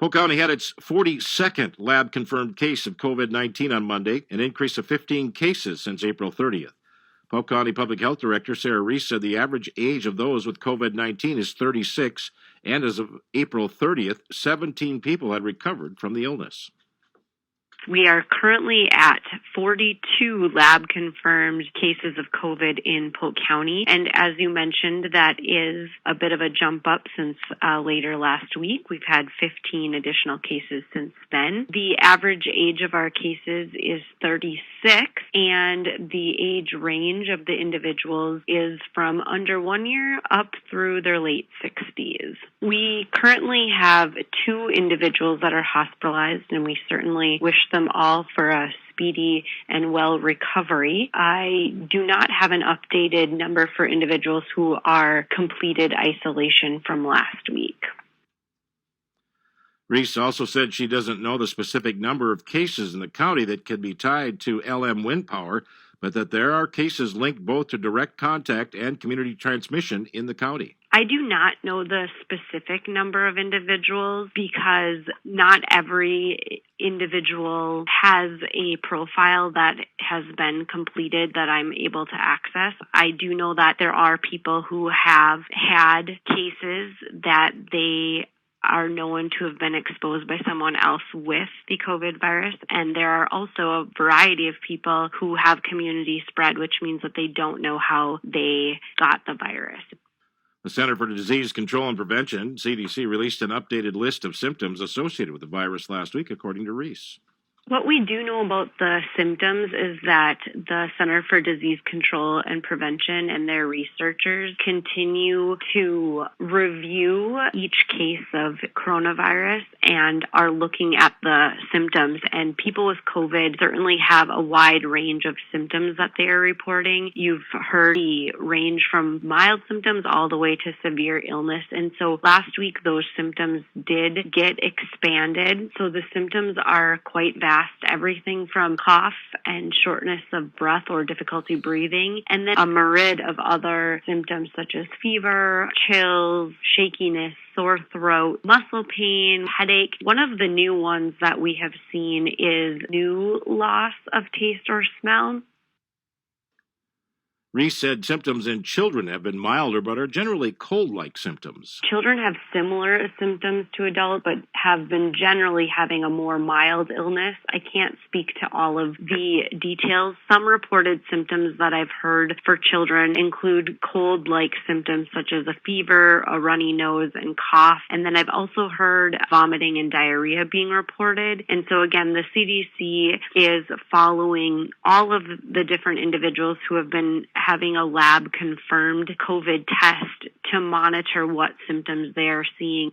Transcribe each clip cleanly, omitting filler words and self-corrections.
Polk County had its 42nd lab-confirmed case of COVID-19 on Monday, an increase of 15 cases since April 30th. Polk County Public Health Director Sarah Reese said the average age of those with COVID-19 is 36, and as of April 30th, 17 people had recovered from the illness. We are currently at 42 lab-confirmed cases of COVID in Polk County. And as you mentioned, that is a bit of a jump up since later last week. We've had 15 additional cases since then. The average age of our cases is 36, and the age range of the individuals is from under 1 year up through their late 60s. We currently have 2 individuals that are hospitalized, and we certainly wish them all for a speedy and well recovery. I do not have an updated number for individuals who are completed isolation from last week. Reese also said she doesn't know the specific number of cases in the county that could be tied to LM wind power, but that there are cases linked both to direct contact and community transmission in the county. I do not know the specific number of individuals because not every individual has a profile that has been completed that I'm able to access. I do know that there are people who have had cases that they are known to have been exposed by someone else with the COVID virus. And there are also a variety of people who have community spread, which means that they don't know how they got the virus. The Center for Disease Control and Prevention, CDC, released an updated list of symptoms associated with the virus last week, according to Reese. What we do know about the symptoms is that the Center for Disease Control and Prevention and their researchers continue to review each case of coronavirus and are looking at the symptoms. And people with COVID certainly have a wide range of symptoms that they are reporting. You've heard the range from mild symptoms all the way to severe illness. And so last week, those symptoms did get expanded. So the symptoms are quite vast. Everything from cough and shortness of breath or difficulty breathing, and then a myriad of other symptoms such as fever, chills, shakiness, sore throat, muscle pain, headache. One of the new ones that we have seen is new loss of taste or smell. Reese said symptoms in children have been milder but are generally cold-like symptoms. Children have similar symptoms to adults but have been generally having a more mild illness. I can't speak to all of the details. Some reported symptoms that I've heard for children include cold-like symptoms such as a fever, a runny nose, and cough. And then I've also heard vomiting and diarrhea being reported. And so again, the CDC is following all of the different individuals who have been having a lab-confirmed COVID test to monitor what symptoms they are seeing.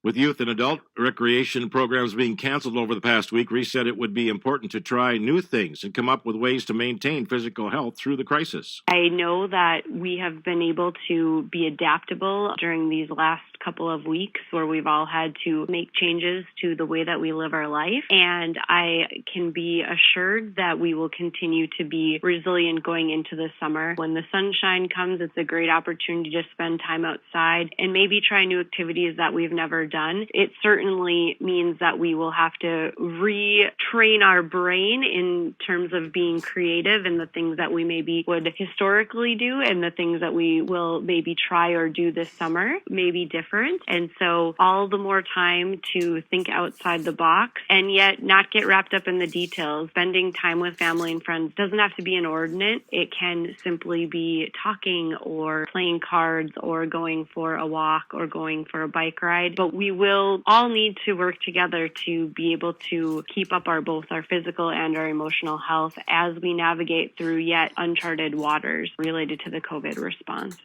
With youth and adult recreation programs being canceled over the past week, Reese said it would be important to try new things and come up with ways to maintain physical health through the crisis. I know that we have been able to be adaptable during these last couple of weeks where we've all had to make changes to the way that we live our life. And I can be assured that we will continue to be resilient going into the summer. When the sunshine comes, it's a great opportunity to spend time outside and maybe try new activities that we've never done. It certainly means that we will have to retrain our brain in terms of being creative and the things that we maybe would historically do and the things that we will maybe try or do this summer may be different. And so all the more time to think outside the box and yet not get wrapped up in the details. Spending time with family and friends doesn't have to be inordinate. It can simply be talking or playing cards or going for a walk or going for a bike ride. But we will all need to work together to be able to keep up both our physical and our emotional health as we navigate through yet uncharted waters related to the COVID response.